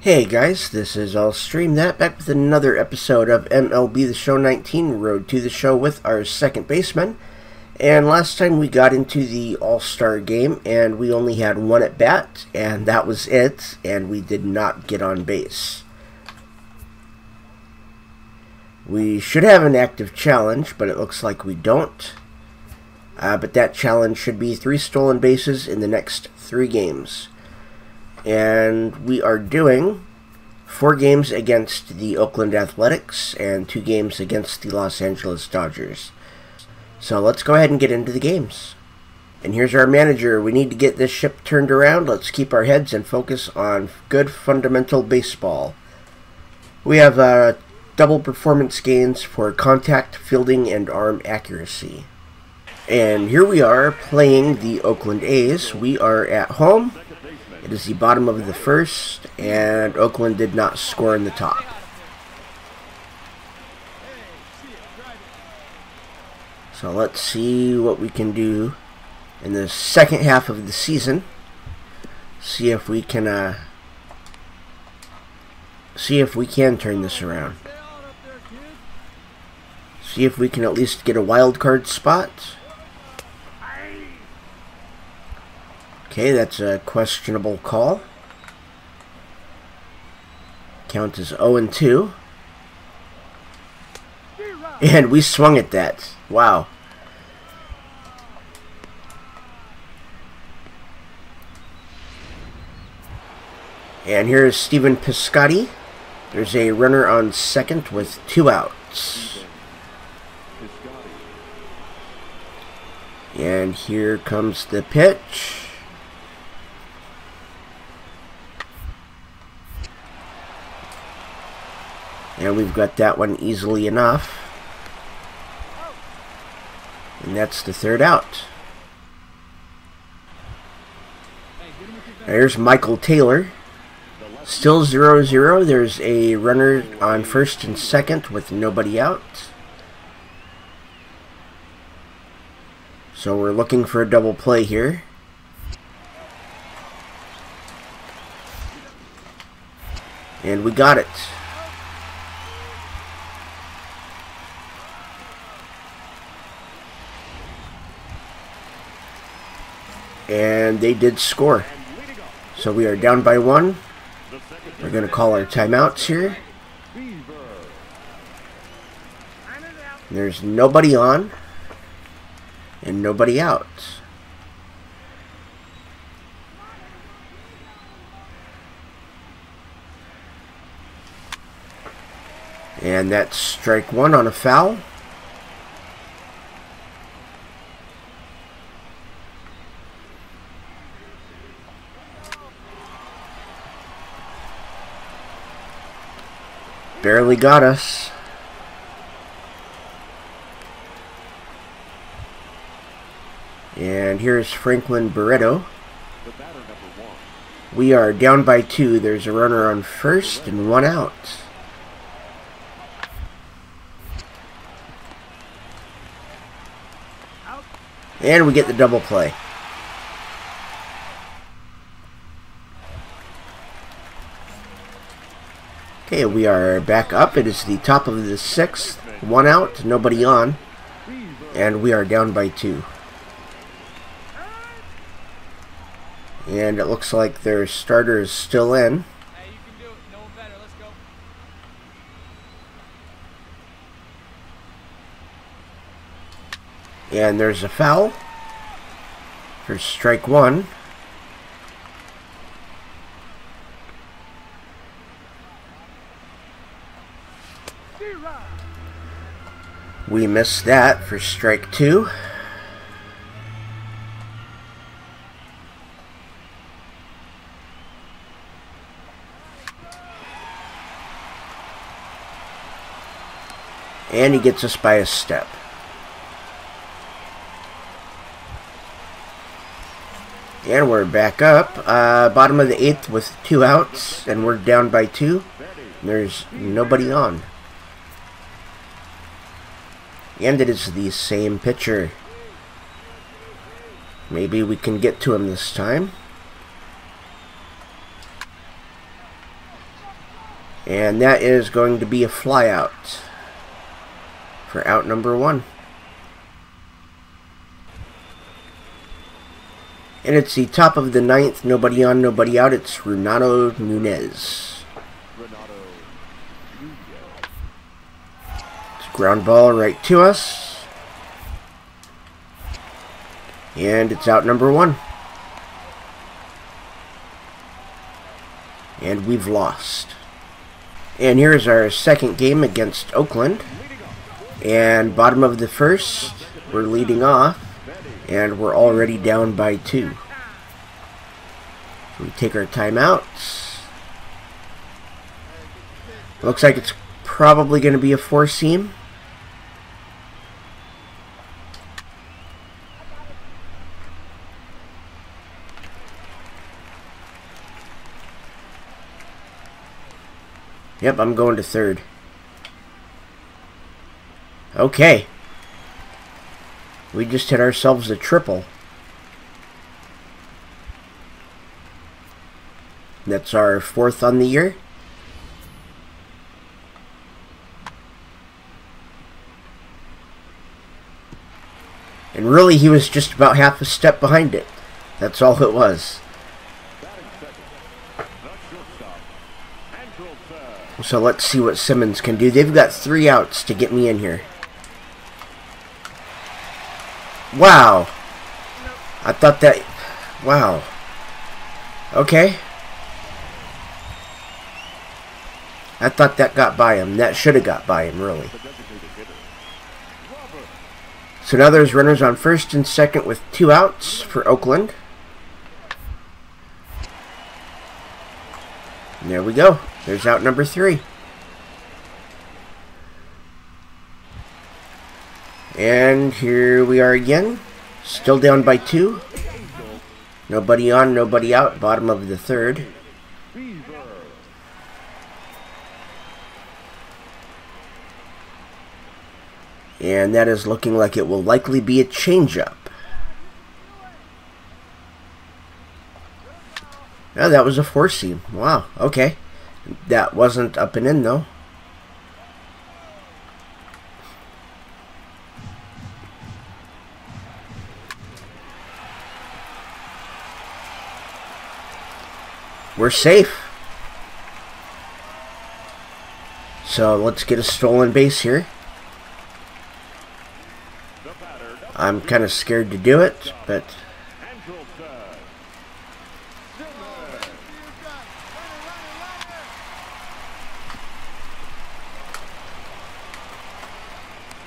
Hey guys, this is I'll Stream That, back with another episode of MLB The Show 19, Road to the Show with our second baseman. And last time we got into the All-Star game, and we only had one at bat, and that was it, and we did not get on base. We should have an active challenge, but it looks like we don't. But that challenge should be 3 stolen bases in the next 3 games. And we are doing 4 games against the Oakland Athletics and 2 games against the Los Angeles Dodgers. So let's go ahead and get into the games. And here's our manager. We need to get this ship turned around. Let's keep our heads and focus on good fundamental baseball. We have double performance gains for contact, fielding, and arm accuracy. And here we are playing the Oakland A's. We are at home. It is the bottom of the first, and Oakland did not score in the top. So let's see what we can do in the second half of the season. See if we can turn this around. See if we can at least get a wild card spot. Okay, that's a questionable call. Count is 0-2. And we swung at that. Wow. And here's Steven Piscotty. There's a runner on second with 2 outs. And here comes the pitch. And we've got that one easily enough. And that's the 3rd out. There's Michael Taylor. Still 0-0. There's a runner on first and second with nobody out. So we're looking for a double play here. And we got it. And they did score. So we are down by 1. We're going to call our timeouts here. There's nobody on and nobody out. And that's strike 1 on a foul. Barely got us. And here's Franklin Barreto. We are down by 2. There's a runner on first and 1 out. And we get the double play. Okay, we are back up. It is the top of the 6th. 1 out, nobody on. And we are down by 2. And it looks like their starter is still in. Hey, you can do it. No one better. Let's go. And there's a foul for strike 1. We missed that for strike 2. And he gets us by a step. And we're back up. Bottom of the 8th with 2 outs, and we're down by 2. There's nobody on. And it is the same pitcher. Maybe we can get to him this time. And that is going to be a fly out for out number 1. And it's the top of the 9th. Nobody on, nobody out. It's Renato Nunez. It's a ground ball right to us. And it's out number 1. And we've lost. And here's our second game against Oakland. And bottom of the 1st, we're leading off. And we're already down by 2. So we take our timeouts. Looks like it's probably going to be a 4-seam. Yep, I'm going to 3rd. Okay. We just hit ourselves a triple. That's our 4th on the year. And really, he was just about half a step behind it. That's all it was. So let's see what Simmons can do. They've got 3 outs to get me in here. Wow. I thought that... Wow. Okay. I thought that got by him. That should have got by him, really. So now there's runners on 1st and 2nd with 2 outs for Oakland. And there we go. There's out number 3. And here we are again. Still down by 2. Nobody on, nobody out. Bottom of the 3rd. And that is looking like it will likely be a changeup. Oh, that was a 4-seam. Wow, okay. That wasn't up and in, though. We're safe. So let's get a stolen base here. I'm kind of scared to do it, but...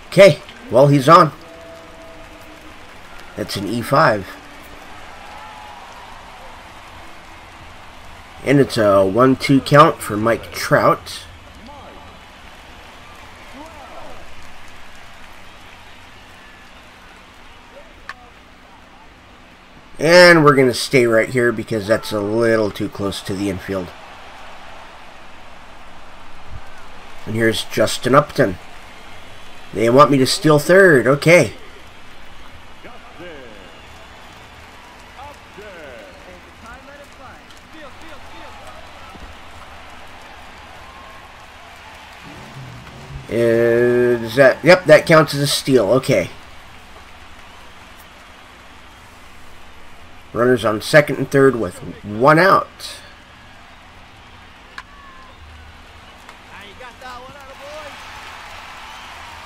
Okay, well, he's on. That's an E5. And it's a 1-2 count for Mike Trout. And we're going to stay right here because that's a little too close to the infield. And here's Justin Upton. They want me to steal 3rd. Okay. Is that... Yep, that counts as a steal. Okay. Runners on 2nd and 3rd with 1 out.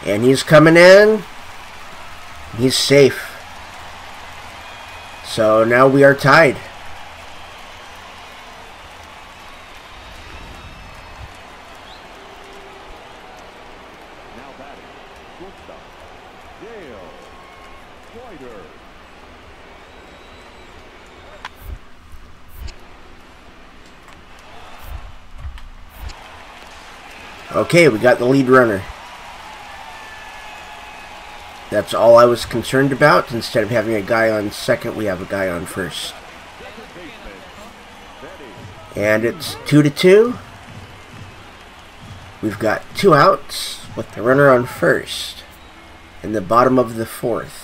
And he's coming in. He's safe. So now we are tied. Okay, we got the lead runner. That's all I was concerned about. Instead of having a guy on 2nd, we have a guy on 1st. And it's 2-2. We've got 2 outs with the runner on 1st in the bottom of the 4th.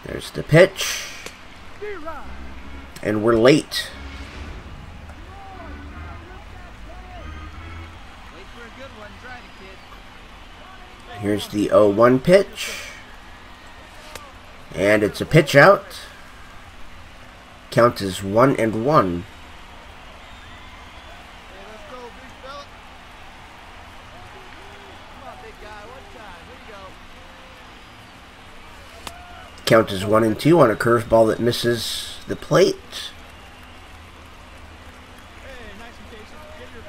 There's the pitch. And we're late. Wait for a good one. Try it, kid. Here's the 0-1 pitch. And it's a pitch out. Count is 1-1. Hey, let's go, big fella. Come on, big guy. One time. Here you go. Count is 1-2 on a curveball that misses the plate. Hey, nice and patient. Get your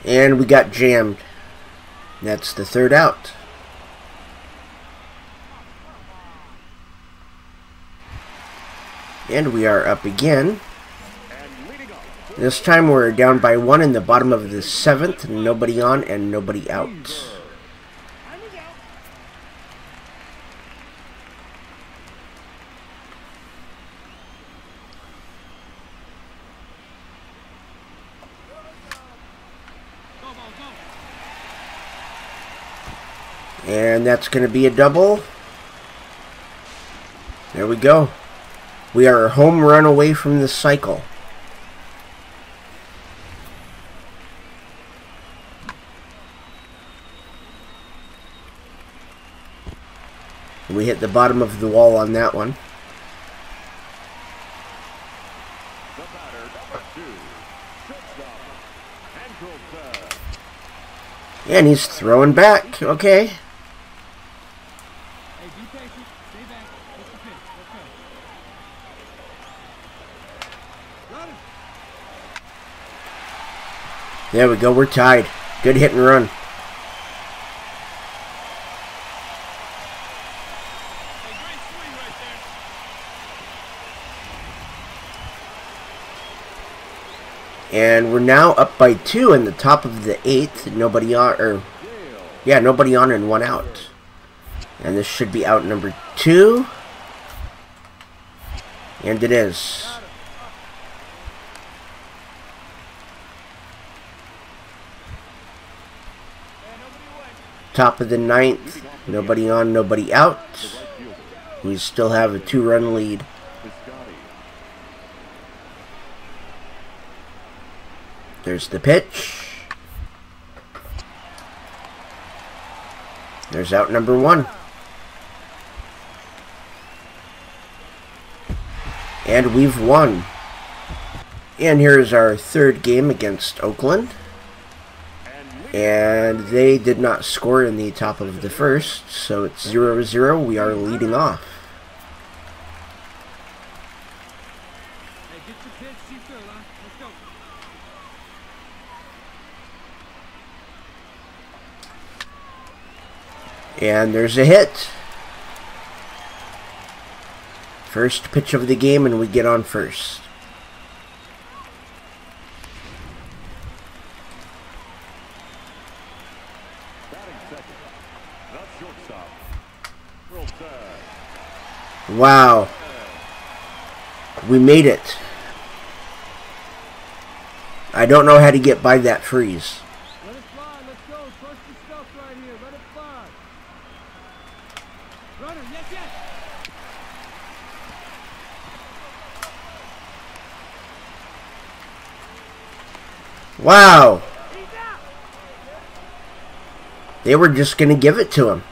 pitch. And we got jammed. That's the third out. And we are up again. This time we're down by 1 in the bottom of the 7th. Nobody on and nobody out. And that's going to be a double. There we go. We are a home run away from the cycle. We hit the bottom of the wall on that one. And he's throwing back. Okay. Hey, be patient. Stay back. What's the pitch? Let's go. Run. There we go. We're tied. Good hit and run. Hey, great swing right there. And we're now up by 2 in the top of the 8th. Nobody on, or yeah, nobody on and 1 out. And this should be out number 2. And it is. Top of the 9th. Nobody on, nobody out. We still have a 2-run lead. There's the pitch. There's out number 1. And we've won. And here's our 3rd game against Oakland. And they did not score in the top of the 1st, so it's 0-0. We are leading off. Hey, get your pitch. See through, huh? Let's go. And there's a hit. First pitch of the game, and we get on first. Wow. We made it. I don't know how to get by that freeze. Let it fly. Let's go. Trust your stuff right here. Let it fly. Runner, yes, yes. Wow. They were just going to give it to him.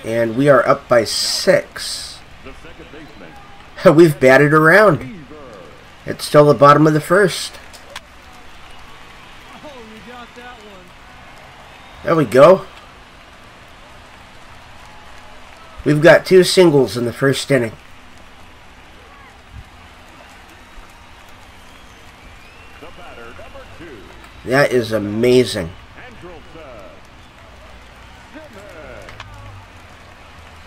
And we are up by 6. We've batted around. It's still the bottom of the 1st. Oh, you got that one. There we go. We've got 2 singles in the 1st inning. That is amazing.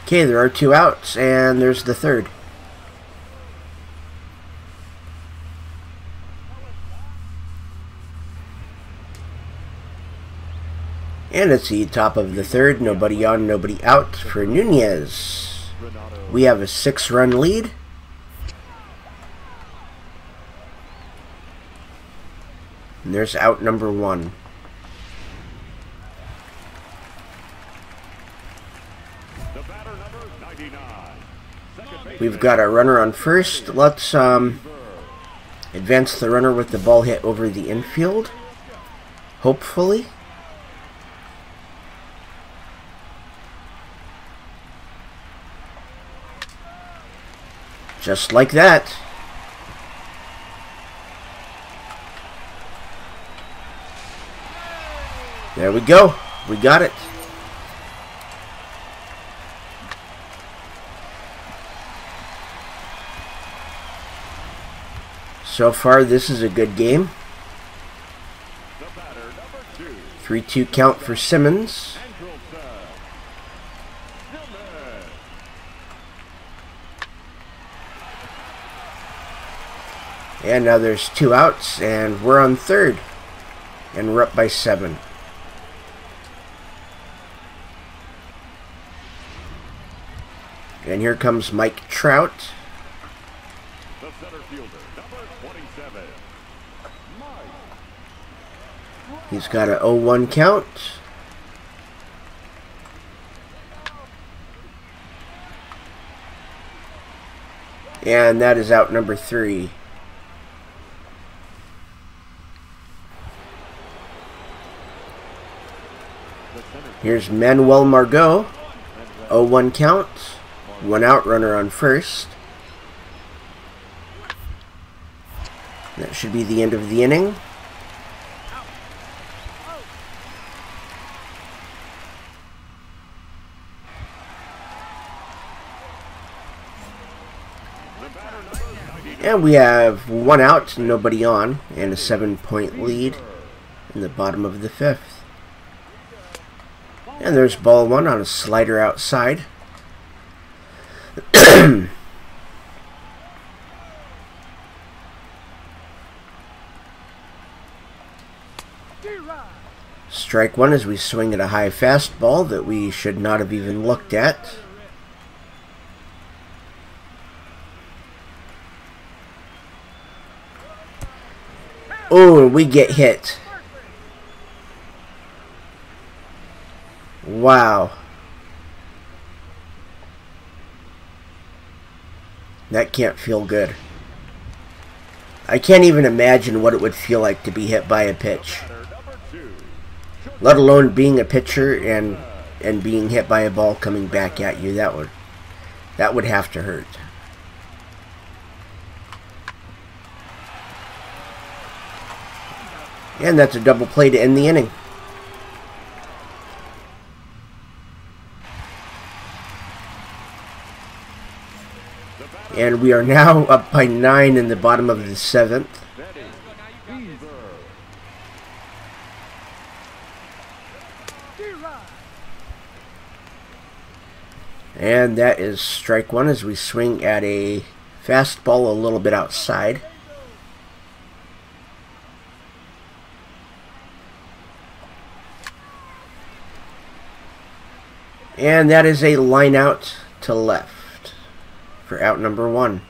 Okay, there are 2 outs, and there's the 3rd. And it's the top of the 3rd. Nobody on, nobody out for Nunez. We have a 6-run lead. And there's out number 1. We've got a runner on first. Let's advance the runner with the ball hit over the infield. Hopefully. Just like that. There we go. We got it. So far, this is a good game. 3-2 count for Simmons. And now there's 2 outs, and we're on third. And we're up by 7. And here comes Mike Trout. The center fielder, number 27. He's got a 0-1 count. And that is out number 3. Here's Manuel Margot. 0-1 count. 1 out, runner on first. That should be the end of the inning. And we have 1 out, nobody on, and a 7-point lead in the bottom of the 5th. And there's ball 1 on a slider outside. Strike 1 as we swing at a high fastball that we should not have even looked at. Oh, and we get hit. Wow. That can't feel good. I can't even imagine what it would feel like to be hit by a pitch. Let alone being a pitcher and being hit by a ball coming back at you. That would have to hurt. And that's a double play to end the inning. And we are now up by 9 in the bottom of the 7th. And that is strike 1 as we swing at a fastball a little bit outside. And that is a line out to left for out number 1.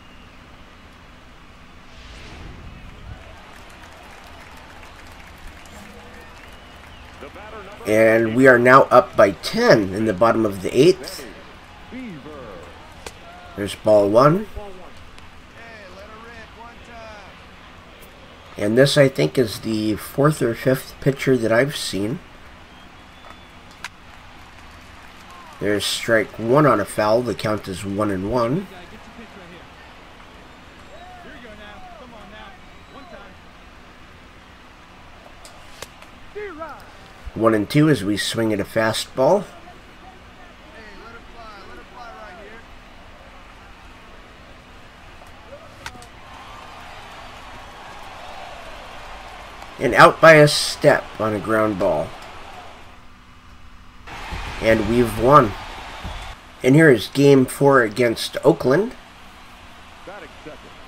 And we are now up by 10 in the bottom of the 8th. There's ball 1. And this, I think, is the 4th or 5th pitcher that I've seen. There's strike 1 on a foul. The count is 1-1. One and 2 as we swing at a fastball. And out by a step on a ground ball. And we've won. And here is game 4 against Oakland.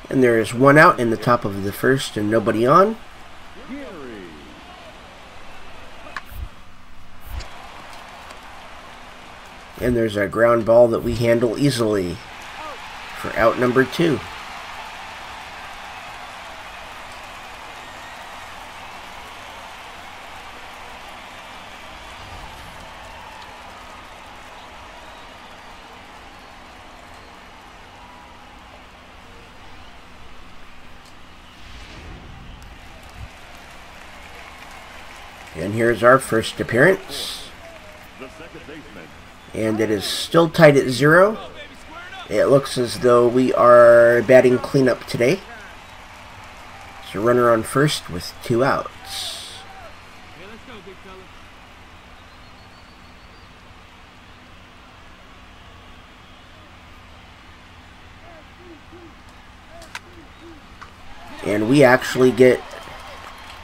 And there is 1 out in the top of the 1st and nobody on. And there's a ground ball that we handle easily for out number 2. And here's our first appearance. The second baseman. And it is still tied at 0. It looks as though we are batting cleanup today. So runner on first with 2 outs. Hey, let's go, big fella. And we actually get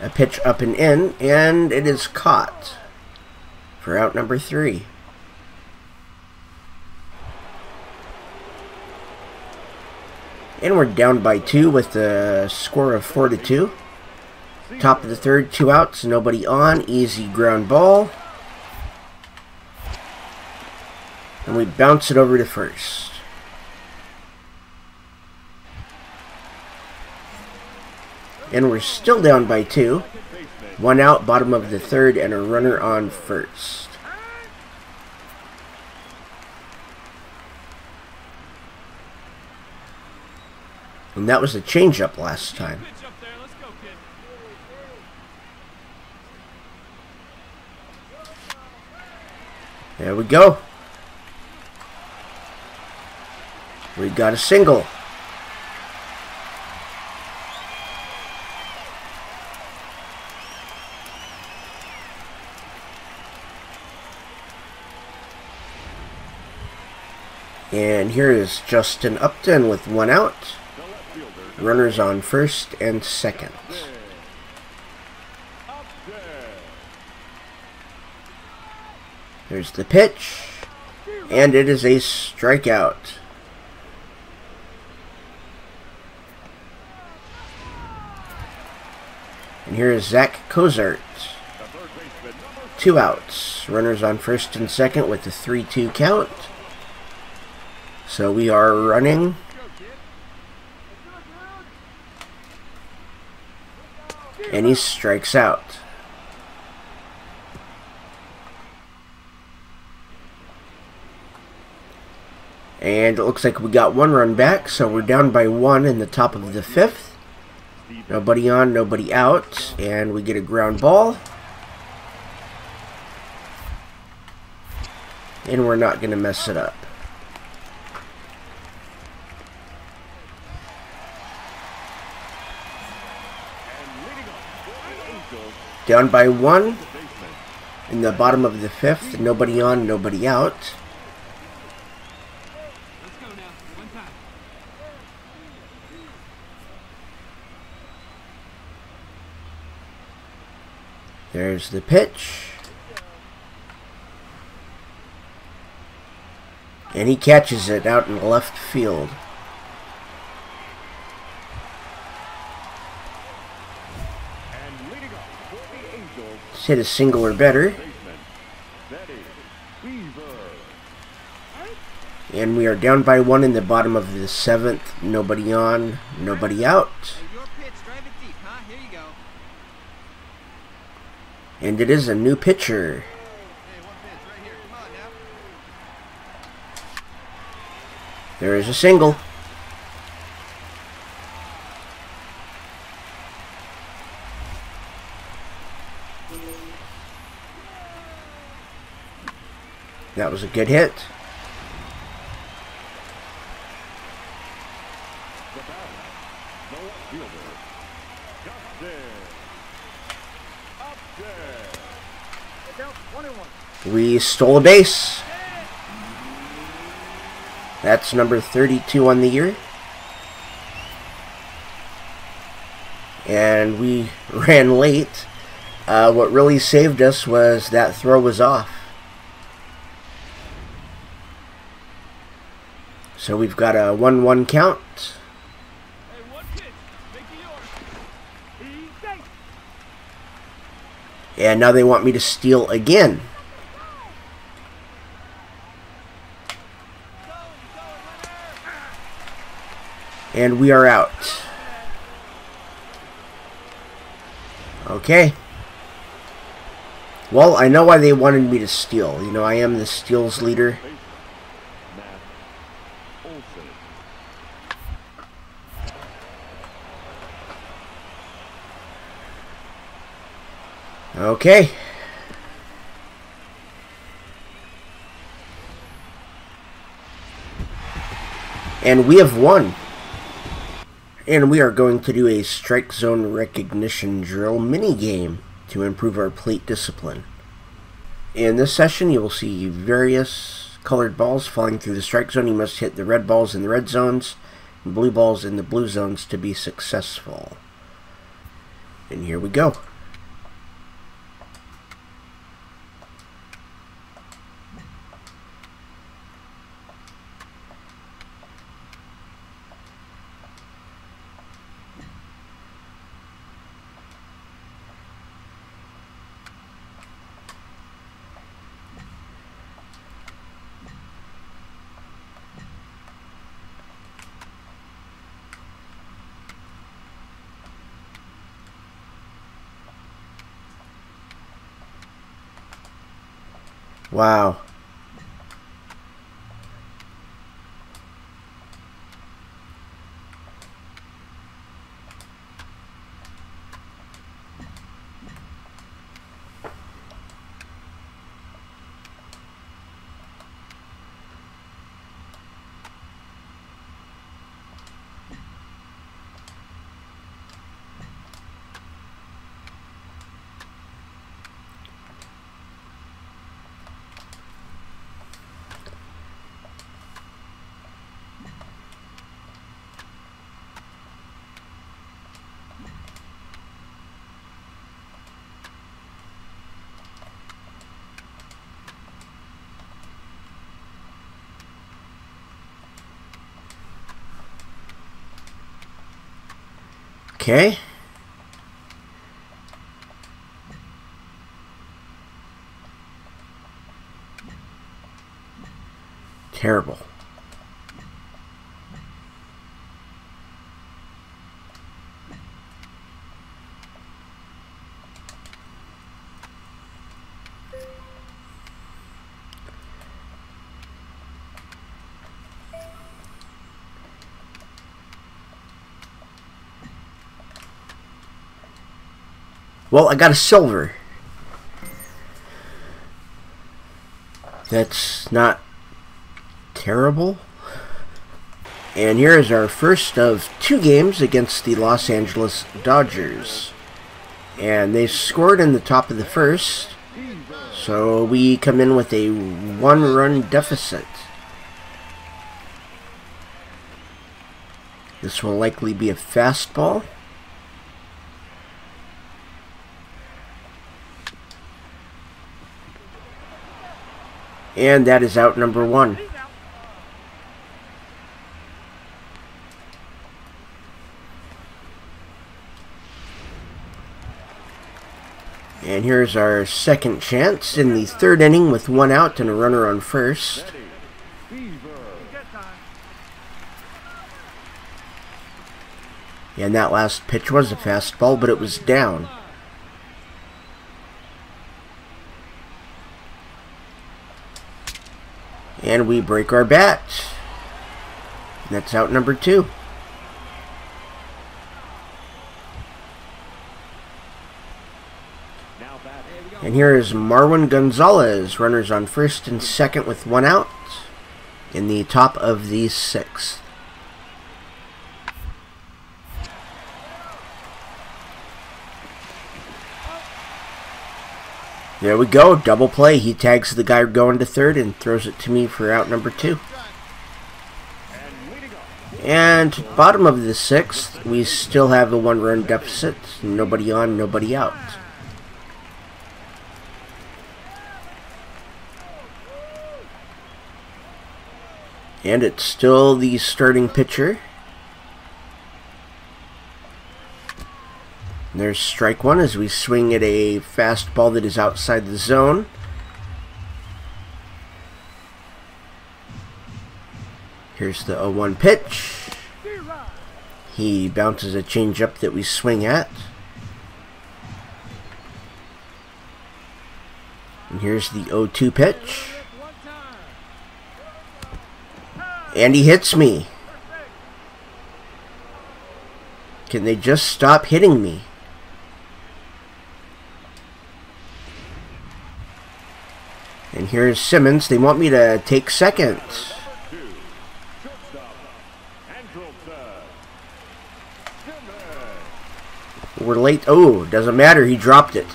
a pitch up and in, and it is caught for out number 3. And we're down by 2 with a score of 4-2. Top of the third, 2 outs, nobody on, easy ground ball. And we bounce it over to first. And we're still down by 2. 1 out, bottom of the third, and a runner on first. And that was a changeup last time. Pitch up there. Let's go, kid. There we go. We got a single. And here is Justin Upton with 1 out. Runners on first and second. There's the pitch. And it is a strikeout. And here is Zach Cozart. 2 outs. Runners on first and second with a 3-2 count. So we are running. And he strikes out. And it looks like we got 1 run back, so we're down by 1 in the top of the 5th. Nobody on, nobody out, and we get a ground ball. And we're not going to mess it up. Down by 1 in the bottom of the 5th. Nobody on, nobody out. Let's go now. One time. There's the pitch. And he catches it out in left field. Hit a single or better. And we are down by 1 in the bottom of the 7th. Nobody on, nobody out. Your pitch, drive it deep, huh? Here you go. And it is a new pitcher. Hey, one pitch right here. Come on now. There is a single. That was a good hit. We stole a base. That's number 32 on the year. And we ran late. What really saved us was that throw was off. So we've got a 1-1 count. Hey, one pitch. Make it yours. Easy. And now they want me to steal again. And we are out. Okay. Well, I know why they wanted me to steal. You know, I am the steals leader. Okay. And we have won. And we are going to do a strike zone recognition drill mini game to improve our plate discipline. In this session, you will see various colored balls falling through the strike zone. You must hit the red balls in the red zones and blue balls in the blue zones to be successful. And here we go. Wow. Okay. Terrible. Well, I got a silver. That's not terrible. And here is our first of 2 games against the Los Angeles Dodgers. And they scored in the top of the first. So we come in with a 1-run deficit. This will likely be a fastball. And that is out number 1. And here's our second chance in the 3rd inning with 1 out and a runner on first. And that last pitch was a fastball, but it was down. And we break our bat. That's out number 2. And here is Marwin Gonzalez, runners on first and second with 1 out in the top of the 6th. There we go, double play. He tags the guy going to 3rd and throws it to me for out number 2. And bottom of the 6th, we still have a 1-run deficit. Nobody on, nobody out. And it's still the starting pitcher. There's strike 1 as we swing at a fastball that is outside the zone. Here's the 0-1 pitch. He bounces a changeup that we swing at. And here's the 0-2 pitch. And he hits me. Can they just stop hitting me? And here's Simmons. They want me to take second. Two, shortstop, Andrelton. Simmons. We're late. Oh, doesn't matter. He dropped it.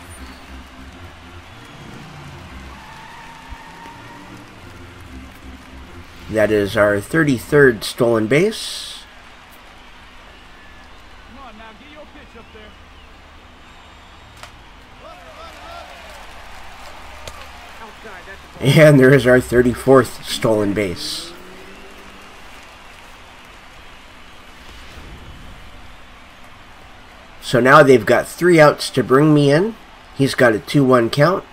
That is our 33rd stolen base. Come on now, get your pitch up there. Outside, that's a ball. And there is our 34th stolen base. So now they've got 3 outs to bring me in. He's got a 2-1 count.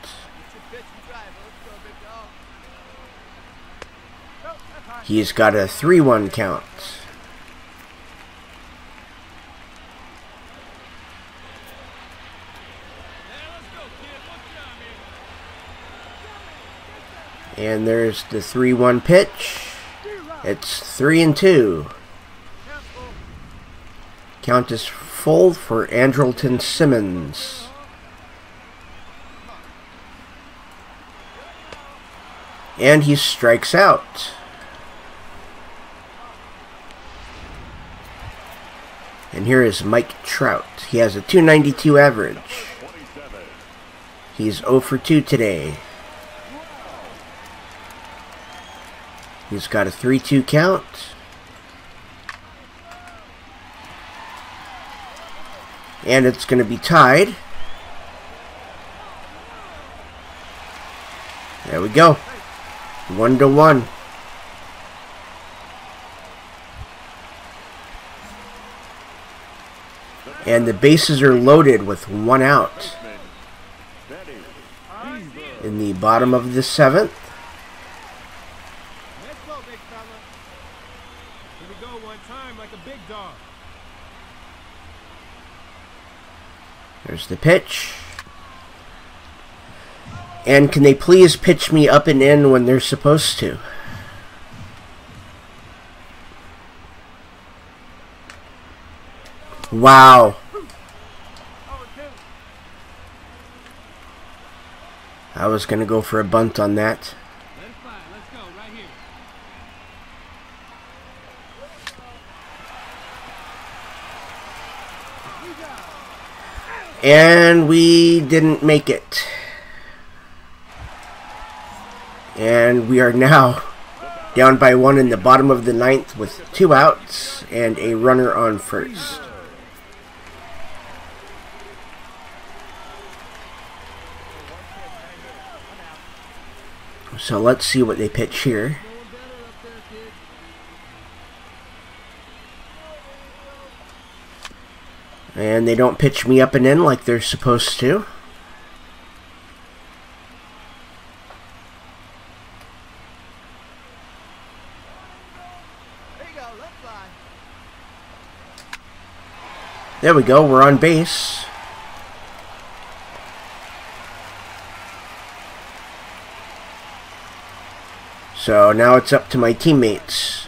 He's got a 3-1 count. And there's the 3-1 pitch. It's 3-2. Count is full for Andrelton Simmons. And he strikes out. And here is Mike Trout. He has a .292 average. He's 0 for 2 today. He's got a 3-2 count. And it's going to be tied. There we go. 1-1. And the bases are loaded with 1 out. In the bottom of the 7th. Let's go, big fella. Here we go one time like a big dog. There's the pitch. And can they please pitch me up and in when they're supposed to? Wow. I was going to go for a bunt on that. Let it fly. Let's go right here. And we didn't make it. And we are now down by 1 in the bottom of the 9th with 2 outs and a runner on first. So let's see what they pitch here. And they don't pitch me up and in like they're supposed to. There we go, we're on base. So now it's up to my teammates.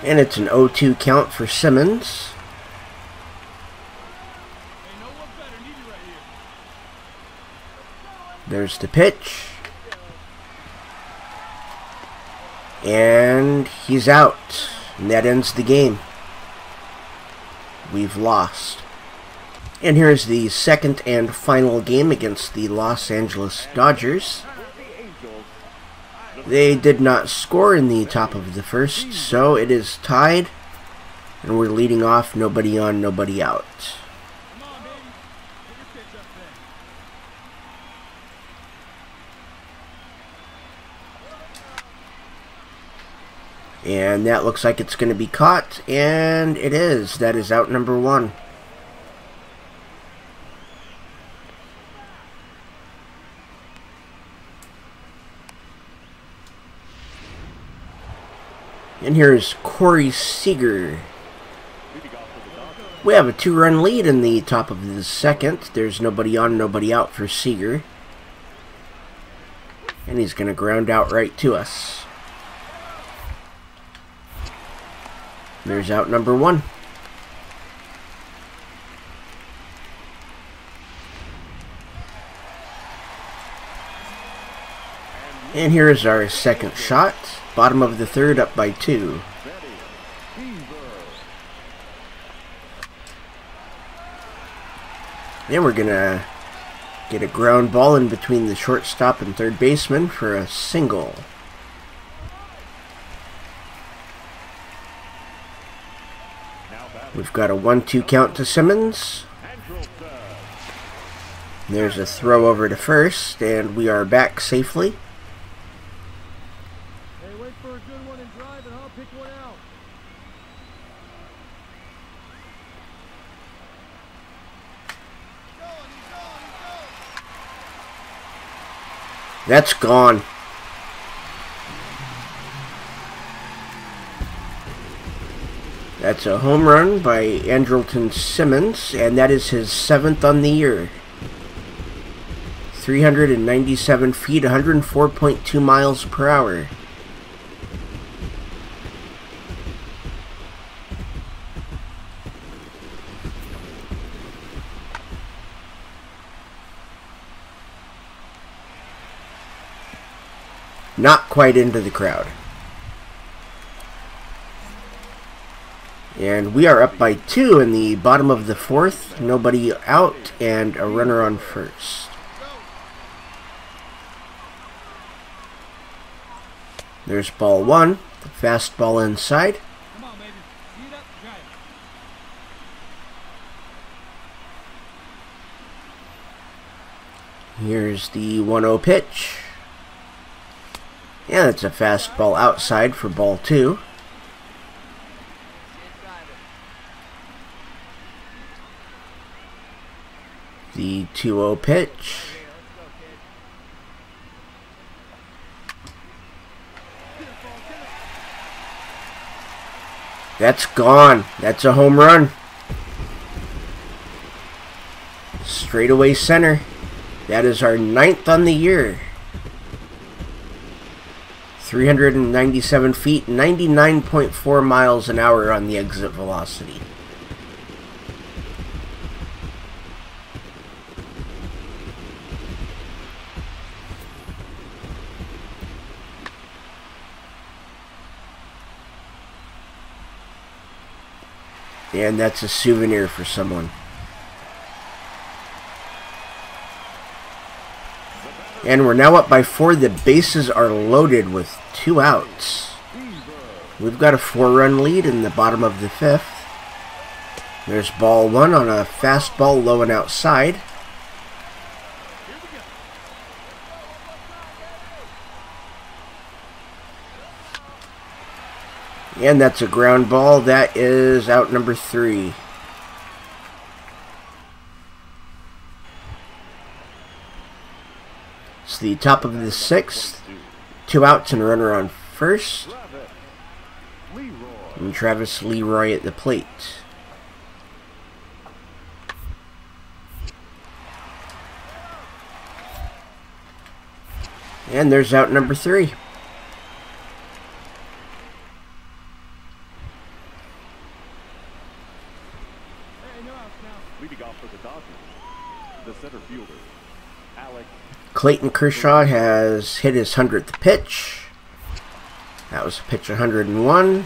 And it's an 0-2 count for Simmons. There's the pitch. And he's out. And that ends the game. We've lost. And here's the second and final game against the Los Angeles Dodgers. They did not score in the top of the first, so it is tied. And we're leading off, nobody on, nobody out. And that looks like it's going to be caught, and it is. That is out number 1. And here's Corey Seager. We have a 2-run lead in the top of the second. There's nobody on, nobody out for Seager. And he's going to ground out right to us. There's out number 1. And here is our second shot. Bottom of the 3rd, up by 2. Then we're going to get a ground ball in between the shortstop and third baseman for a single. We've got a 1-2 count to Simmons. There's a throw over to first, and we are back safely. Hey, wait for a good one and drive, and I'll pick one out. That's gone. That's a home run by Andrelton Simmons, and that is his 7th on the year. 397 feet, 104.2 miles per hour. Not quite into the crowd. And we are up by 2 in the bottom of the 4th. Nobody out and a runner on first. There's ball 1. Fastball inside. Come on, baby. Speed up, drive. Here's the 1-0 pitch. Yeah, that's a fastball outside for ball 2. The 2-0 pitch. That's gone. That's a home run. Straightaway center. That is our 9th on the year. 397 feet, 99.4 miles an hour on the exit velocity. And that's a souvenir for someone. And we're now up by 4. The bases are loaded with 2 outs. We've got a 4-run lead in the bottom of the 5th. There's ball 1 on a fastball low and outside. And that's a ground ball. That is out number 3. It's the top of the 6th. 2 outs and a runner on first. And Travis Leroy at the plate. And there's out number 3. Leading off for the Dodgers, the center fielder, Alex. Clayton Kershaw has hit his 100th pitch. That was pitch 101.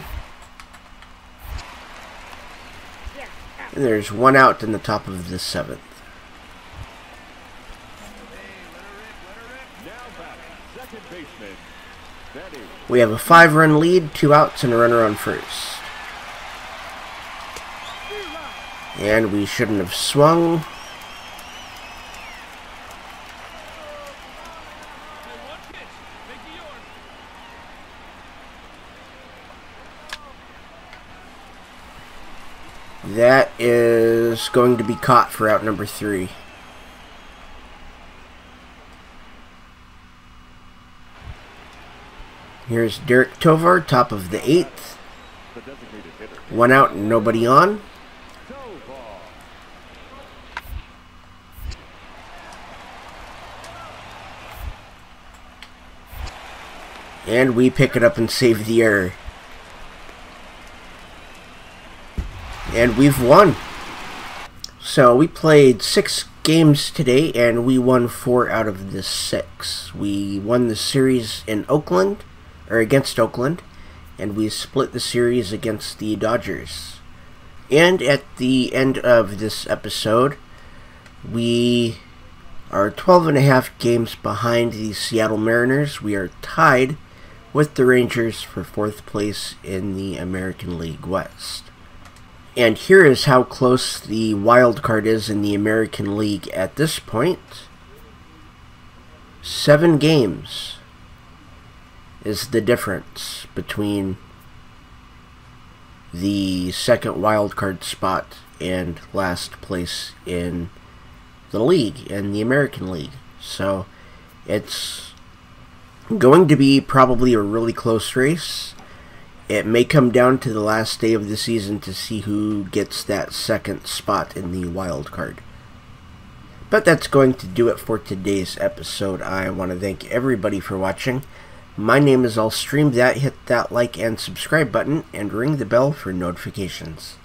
And there's 1 out in the top of the 7th. We have a 5-run lead, 2 outs and a runner on first. And we shouldn't have swung. Hey, one pitch. Make it yours. That is going to be caught for out number 3. Here's Derek Tovar, top of the 8th. 1 out and nobody on. And we pick it up and save the error. And we've won. So we played 6 games today, and we won 4 out of the 6. We won the series in Oakland, or against Oakland, and we split the series against the Dodgers. And at the end of this episode, we are 12.5 games behind the Seattle Mariners. We are tied with the Rangers for 4th place in the American League West. And here is how close the wild card is in the American League at this point. 7 games is the difference between the second wild card spot and last place in the league, in the American League. So it's going to be probably a really close race. It may come down to the last day of the season to see who gets that second spot in the wild card. But that's going to do it for today's episode. I want to thank everybody for watching. My name is All Stream That. Hit that like and subscribe button and ring the bell for notifications.